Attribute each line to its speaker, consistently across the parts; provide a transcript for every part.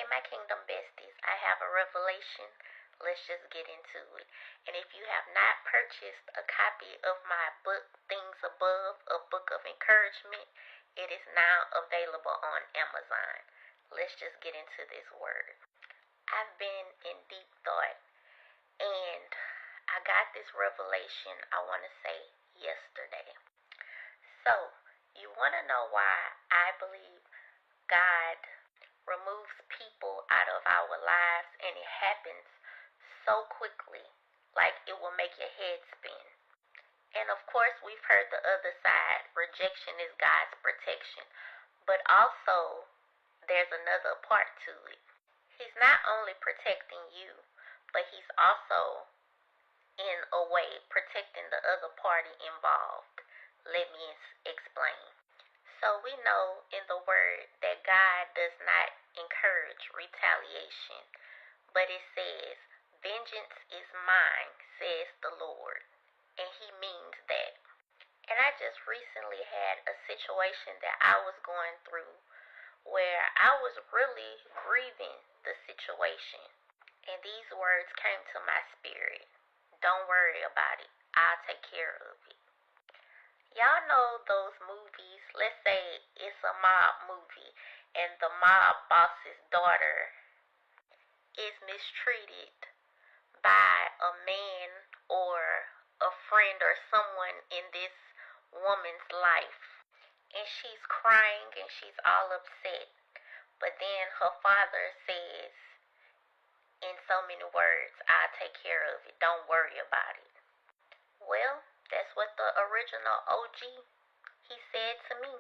Speaker 1: Hey, my kingdom besties, I have a revelation. Let's just get into it. And if you have not purchased a copy of my book, Things Above, a book of encouragement, it is now available on Amazon. Let's just get into this word. I've been in deep thought, and I got this revelation, I want to say, yesterday. So, you want to know why I believe God removes people out of our lives and it happens so quickly, like it will make your head spin. And of course, we've heard the other side, rejection is God's protection, but also there's another part to it. He's not only protecting you, but he's also, in a way, protecting the other party involved. Let me explain. So we know in the word that God does not encourage retaliation, but it says, vengeance is mine, says the Lord. And he means that. And I just recently had a situation that I was going through where I was really grieving the situation. And these words came to my spirit. Don't worry about it. I'll take care of it. Y'all know those movies, let's say it's a mob movie and the mob boss's daughter is mistreated by a man or a friend or someone in this woman's life. And she's crying and she's all upset. But then her father says, in so many words, I'll take care of it. Don't worry about it. Well, that's what the original OG, he said to me.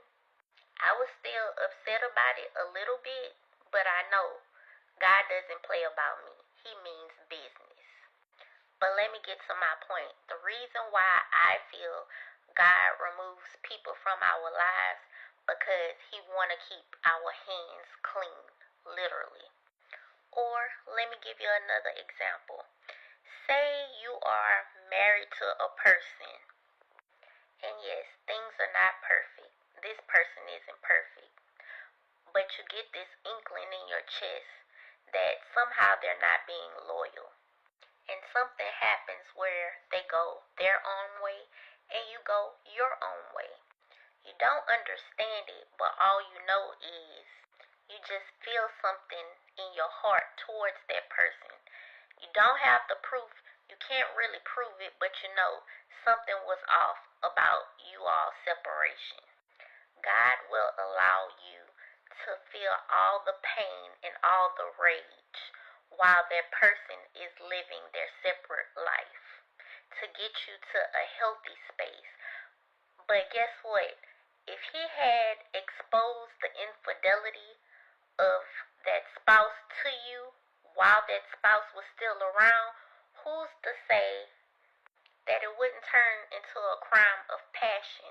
Speaker 1: I was still upset about it a little bit, but I know God doesn't play about me. He means business. But let me get to my point. The reason why I feel God removes people from our lives because he want to keep our hands clean, literally. Or let me give you another example. Say you are married to a person, and yes, things are not perfect. This person isn't perfect. But you get this inkling in your chest that somehow they're not being loyal. And something happens where they go their own way and you go your own way. You don't understand it, but all you know is you just feel something in your heart towards that person. You don't have the proof. You can't really prove it, but you know something was off about you all's separation. God will allow you to feel all the pain and all the rage while that person is living their separate life to get you to a healthy space. But guess what? If he had exposed the infidelity of that spouse to you while that spouse was still around, who's to say that it wouldn't turn into a crime of passion?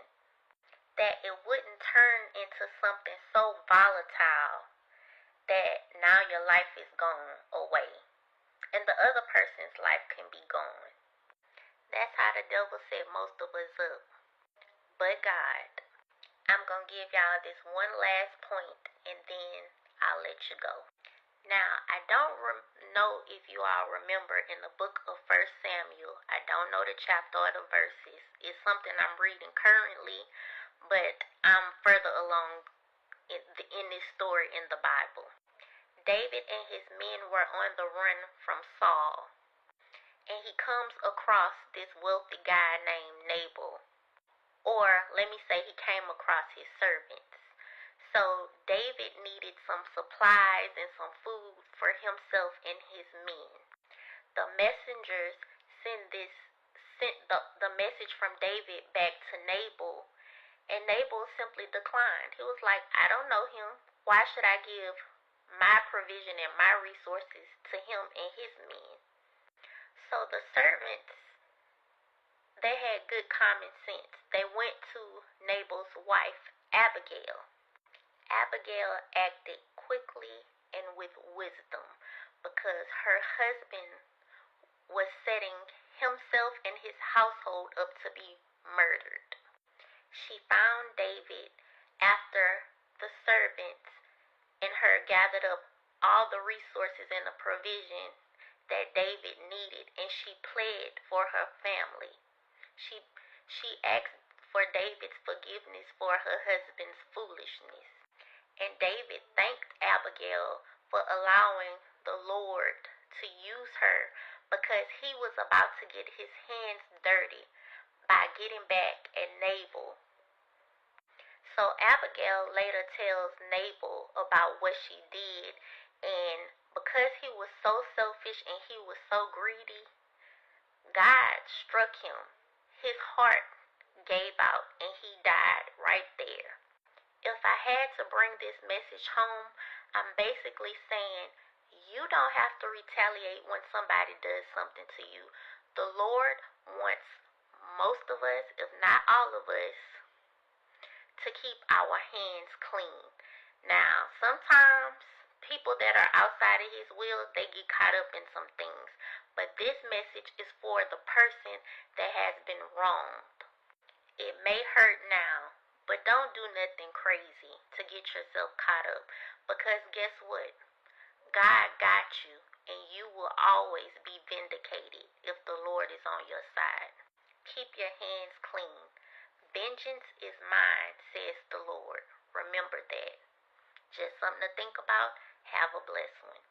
Speaker 1: That it wouldn't turn into something so volatile that now your life is gone away and the other person's life can be gone. That's how the devil set most of us up. But God, I'm going to give y'all this one last point and then I'll let you go. Now, I don't know if you all remember in the book of 1 Samuel, I don't know the chapter or the verses. It's something I'm reading currently, but I'm further along in this story in the Bible. David and his men were on the run from Saul, and he comes across this wealthy guy named Nabal. Or let me say he came across his servants. So David needed some supplies and some food for himself and his men. The messengers sent the message from David back to Nabal, and Nabal simply declined. He was like, I don't know him. Why should I give my provision and my resources to him and his men? So the servants, they had good common sense. They went to Nabal's wife, Abigail. Abigail acted quickly and with wisdom because her husband was setting himself and his household up to be murdered. She found David after the servants and her gathered up all the resources and the provision that David needed, and she pled for her family. She asked for David's forgiveness for her husband's foolishness. And David thanked Abigail for allowing the Lord to use her because he was about to get his hands dirty by getting back at Nabal. So Abigail later tells Nabal about what she did, and because he was so selfish and he was so greedy, God struck him. His heart gave out and he died right there. If I had to bring this message home, I'm basically saying you don't have to retaliate when somebody does something to you. The Lord wants most of us, if not all of us, to keep our hands clean. Now, sometimes people that are outside of his will, they get caught up in some things. But this message is for the person that has been wronged. It may hurt now, but don't do nothing crazy to get yourself caught up. Because guess what? God got you, and you will always be vindicated if the Lord is on your side. Keep your hands clean. Vengeance is mine, says the Lord. Remember that. Just something to think about. Have a blessed one.